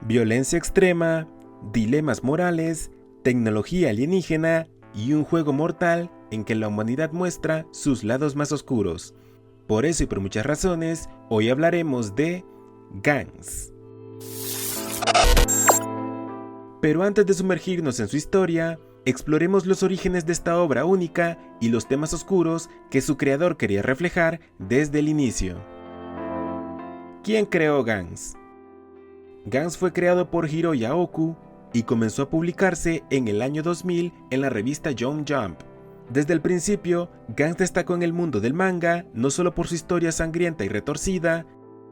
violencia extrema, dilemas morales, tecnología alienígena y un juego mortal en que la humanidad muestra sus lados más oscuros. Por eso y por muchas razones, hoy hablaremos de Gantz. Pero antes de sumergirnos en su historia, exploremos los orígenes de esta obra única y los temas oscuros que su creador quería reflejar desde el inicio. ¿Quién creó Gantz? Gantz fue creado por Hiroya Oku y comenzó a publicarse en el año 2000 en la revista Young Jump. Desde el principio, Gantz destacó en el mundo del manga no solo por su historia sangrienta y retorcida,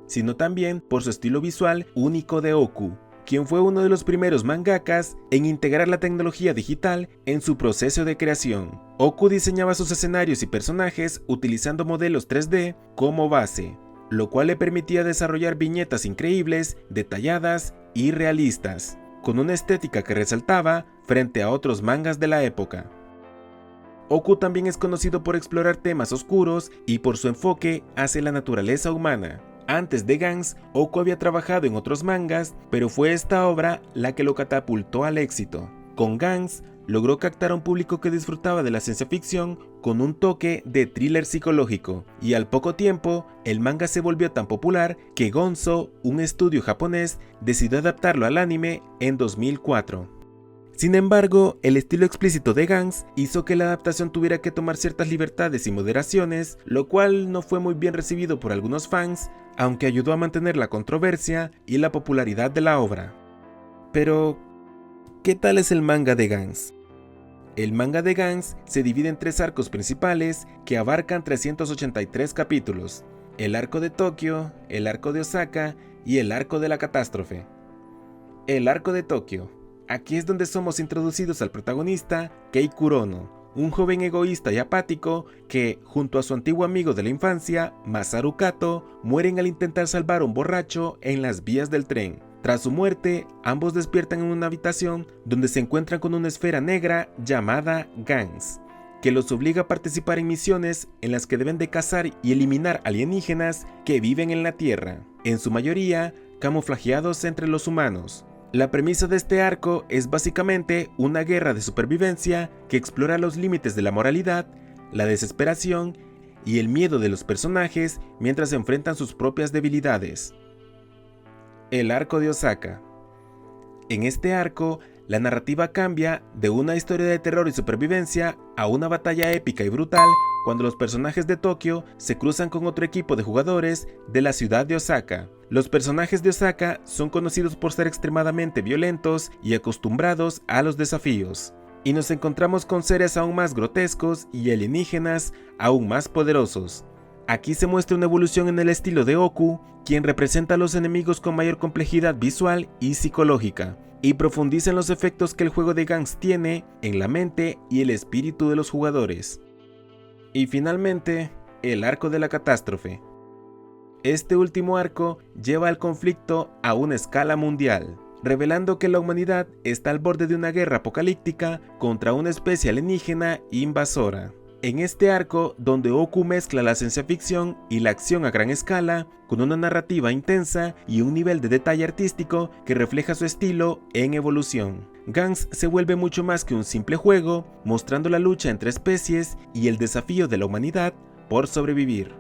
sino también por su estilo visual único de Oku, quien fue uno de los primeros mangakas en integrar la tecnología digital en su proceso de creación. Oku diseñaba sus escenarios y personajes utilizando modelos 3D como base, lo cual le permitía desarrollar viñetas increíbles, detalladas y realistas, con una estética que resaltaba frente a otros mangas de la época. Oku también es conocido por explorar temas oscuros y por su enfoque hacia la naturaleza humana. Antes de Gantz, Oku había trabajado en otros mangas, pero fue esta obra la que lo catapultó al éxito. Con Gantz, logró captar a un público que disfrutaba de la ciencia ficción con un toque de thriller psicológico, y al poco tiempo, el manga se volvió tan popular que Gonzo, un estudio japonés, decidió adaptarlo al anime en 2004. Sin embargo, el estilo explícito de Gantz hizo que la adaptación tuviera que tomar ciertas libertades y moderaciones, lo cual no fue muy bien recibido por algunos fans, aunque ayudó a mantener la controversia y la popularidad de la obra. Pero, ¿qué tal es el manga de Gantz? El manga de Gantz se divide en 3 arcos principales que abarcan 383 capítulos: el arco de Tokio, el arco de Osaka y el arco de la catástrofe. El arco de Tokio. Aquí es donde somos introducidos al protagonista, Kei Kurono, un joven egoísta y apático que, junto a su antiguo amigo de la infancia, Masaru Kato, mueren al intentar salvar a un borracho en las vías del tren. Tras su muerte, ambos despiertan en una habitación donde se encuentran con una esfera negra llamada Gantz, que los obliga a participar en misiones en las que deben de cazar y eliminar alienígenas que viven en la Tierra, en su mayoría camuflajeados entre los humanos. La premisa de este arco es básicamente una guerra de supervivencia que explora los límites de la moralidad, la desesperación y el miedo de los personajes mientras enfrentan sus propias debilidades. El arco de Osaka. En este arco, la narrativa cambia de una historia de terror y supervivencia a una batalla épica y brutal cuando los personajes de Tokio se cruzan con otro equipo de jugadores de la ciudad de Osaka. Los personajes de Osaka son conocidos por ser extremadamente violentos y acostumbrados a los desafíos, y nos encontramos con seres aún más grotescos y alienígenas aún más poderosos. Aquí se muestra una evolución en el estilo de Oku, quien representa a los enemigos con mayor complejidad visual y psicológica, y profundiza en los efectos que el juego de Gantz tiene en la mente y el espíritu de los jugadores. Y finalmente, el arco de la catástrofe. Este último arco lleva al conflicto a una escala mundial, revelando que la humanidad está al borde de una guerra apocalíptica contra una especie alienígena invasora. En este arco, donde Oku mezcla la ciencia ficción y la acción a gran escala, con una narrativa intensa y un nivel de detalle artístico que refleja su estilo en evolución. Gantz se vuelve mucho más que un simple juego, mostrando la lucha entre especies y el desafío de la humanidad por sobrevivir.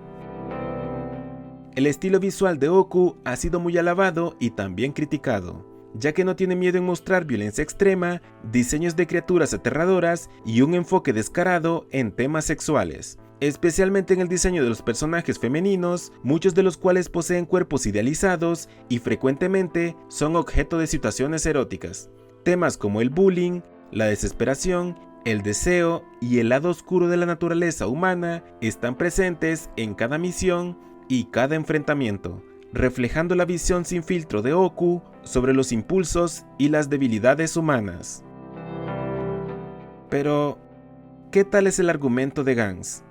El estilo visual de Oku ha sido muy alabado y también criticado, ya que no tiene miedo en mostrar violencia extrema, diseños de criaturas aterradoras y un enfoque descarado en temas sexuales, especialmente en el diseño de los personajes femeninos, muchos de los cuales poseen cuerpos idealizados y frecuentemente son objeto de situaciones eróticas. Temas como el bullying, la desesperación, el deseo y el lado oscuro de la naturaleza humana están presentes en cada misión y cada enfrentamiento, reflejando la visión sin filtro de Oku sobre los impulsos y las debilidades humanas. Pero, ¿qué tal es el argumento de Gantz?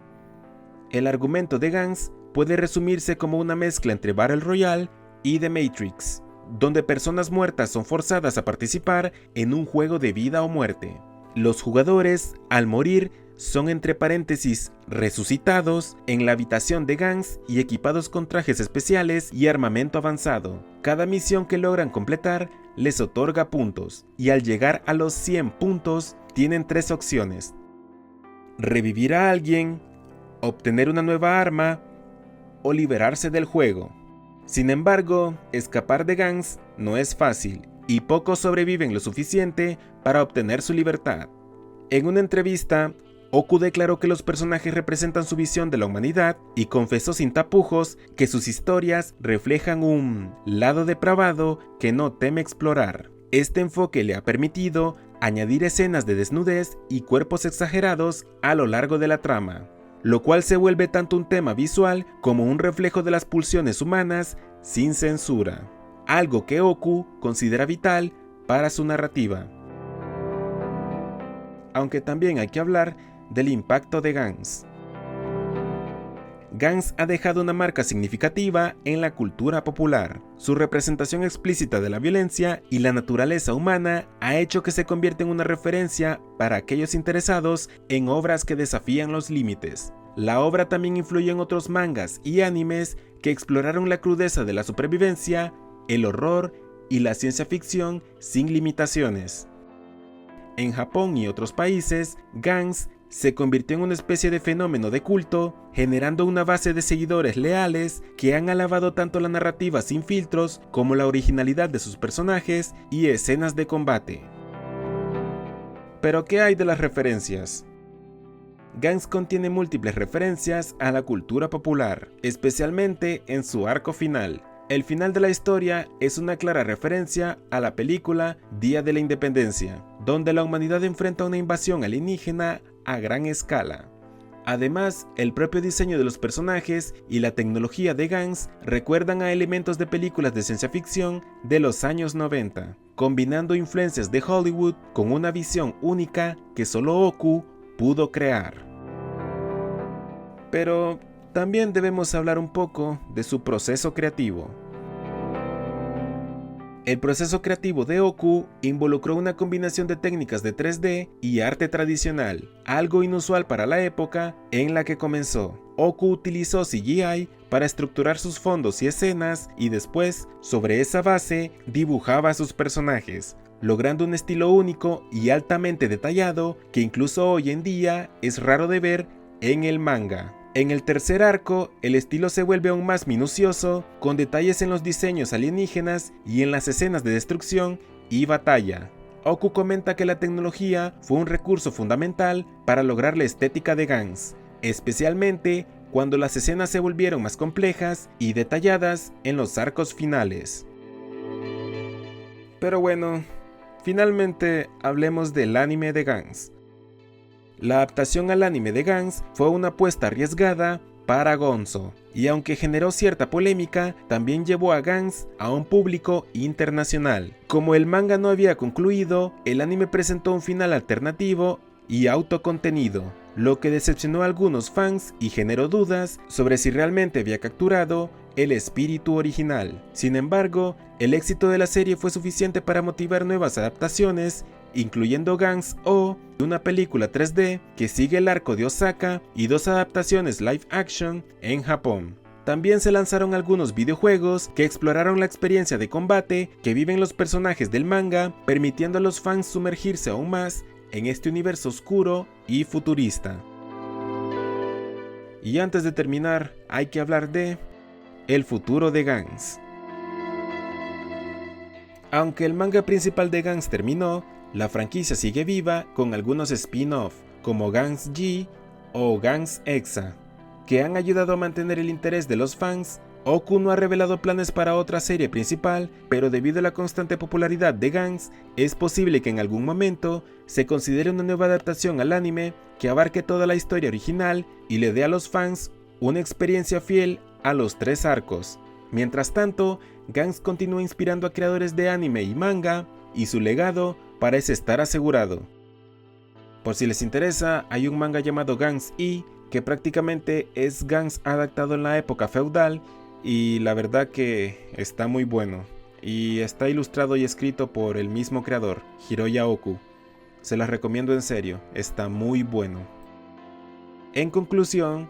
El argumento de Gantz puede resumirse como una mezcla entre Battle Royale y The Matrix, donde personas muertas son forzadas a participar en un juego de vida o muerte. Los jugadores, al morir, son entre paréntesis resucitados en la habitación de Gans y equipados con trajes especiales y armamento avanzado. Cada misión que logran completar les otorga puntos, y al llegar a los 100 puntos tienen 3 opciones: revivir a alguien, obtener una nueva arma o liberarse del juego. Sin embargo, escapar de Gans no es fácil y pocos sobreviven lo suficiente para obtener su libertad. En una entrevista, Oku declaró que los personajes representan su visión de la humanidad y confesó sin tapujos que sus historias reflejan un lado depravado que no teme explorar. Este enfoque le ha permitido añadir escenas de desnudez y cuerpos exagerados a lo largo de la trama, lo cual se vuelve tanto un tema visual como un reflejo de las pulsiones humanas sin censura, algo que Oku considera vital para su narrativa. Aunque también hay que hablar del impacto de Gans. Gans ha dejado una marca significativa en la cultura popular. Su representación explícita de la violencia y la naturaleza humana ha hecho que se convierta en una referencia para aquellos interesados en obras que desafían los límites. La obra también influyó en otros mangas y animes que exploraron la crudeza de la supervivencia, el horror y la ciencia ficción sin limitaciones. En Japón y otros países, Gans se convirtió en una especie de fenómeno de culto, generando una base de seguidores leales que han alabado tanto la narrativa sin filtros como la originalidad de sus personajes y escenas de combate. ¿Pero qué hay de las referencias? Gans contiene múltiples referencias a la cultura popular, especialmente en su arco final. El final de la historia es una clara referencia a la película Día de la Independencia, donde la humanidad enfrenta una invasión alienígena a gran escala. Además, el propio diseño de los personajes y la tecnología de Gans recuerdan a elementos de películas de ciencia ficción de los años 90, combinando influencias de Hollywood con una visión única que solo Oku pudo crear. Pero también debemos hablar un poco de su proceso creativo. El proceso creativo de Oku involucró una combinación de técnicas de 3D y arte tradicional, algo inusual para la época en la que comenzó. Oku utilizó CGI para estructurar sus fondos y escenas y después, sobre esa base, dibujaba a sus personajes, logrando un estilo único y altamente detallado que incluso hoy en día es raro de ver en el manga. En el tercer arco, el estilo se vuelve aún más minucioso, con detalles en los diseños alienígenas y en las escenas de destrucción y batalla. Oku comenta que la tecnología fue un recurso fundamental para lograr la estética de Gans, especialmente cuando las escenas se volvieron más complejas y detalladas en los arcos finales. Pero bueno, finalmente hablemos del anime de Gans. La adaptación al anime de Gans fue una apuesta arriesgada para Gonzo, y aunque generó cierta polémica, también llevó a Gans a un público internacional. Como el manga no había concluido, el anime presentó un final alternativo y autocontenido, lo que decepcionó a algunos fans y generó dudas sobre si realmente había capturado el espíritu original. Sin embargo, el éxito de la serie fue suficiente para motivar nuevas adaptaciones, incluyendo Gans O, una película 3D que sigue el arco de Osaka, y 2 adaptaciones live action en Japón. También se lanzaron algunos videojuegos que exploraron la experiencia de combate que viven los personajes del manga, permitiendo a los fans sumergirse aún más en este universo oscuro y futurista. Y antes de terminar, hay que hablar de el futuro de Gans. Aunque el manga principal de Gans terminó, la franquicia sigue viva con algunos spin-off como Gans G o Gans Exa, que han ayudado a mantener el interés de los fans. Oku no ha revelado planes para otra serie principal, pero debido a la constante popularidad de Gans, es posible que en algún momento se considere una nueva adaptación al anime que abarque toda la historia original y le dé a los fans una experiencia fiel a los 3 arcos. Mientras tanto, Gans continúa inspirando a creadores de anime y manga, y su legado parece estar asegurado. Por si les interesa, hay un manga llamado Gans E, que prácticamente es Gans adaptado en la época feudal, y la verdad que está muy bueno. Y está ilustrado y escrito por el mismo creador, Hiroya Oku. Se las recomiendo en serio, está muy bueno. En conclusión,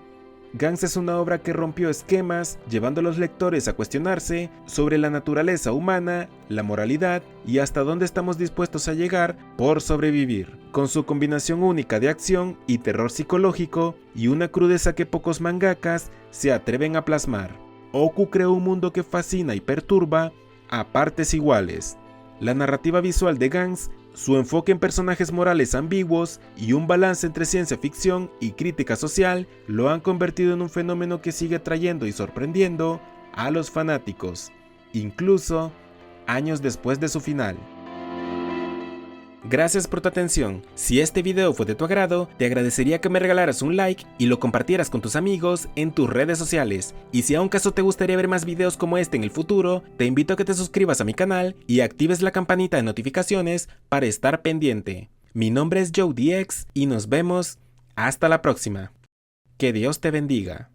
Gantz es una obra que rompió esquemas, llevando a los lectores a cuestionarse sobre la naturaleza humana, la moralidad y hasta dónde estamos dispuestos a llegar por sobrevivir. Con su combinación única de acción y terror psicológico y una crudeza que pocos mangakas se atreven a plasmar, Oku creó un mundo que fascina y perturba a partes iguales. La narrativa visual de Gantz, su enfoque en personajes morales ambiguos y un balance entre ciencia ficción y crítica social lo han convertido en un fenómeno que sigue atrayendo y sorprendiendo a los fanáticos, incluso años después de su final. Gracias por tu atención. Si este video fue de tu agrado, te agradecería que me regalaras un like y lo compartieras con tus amigos en tus redes sociales. Y si aún caso te gustaría ver más videos como este en el futuro, te invito a que te suscribas a mi canal y actives la campanita de notificaciones para estar pendiente. Mi nombre es JoeDX y nos vemos hasta la próxima. Que Dios te bendiga.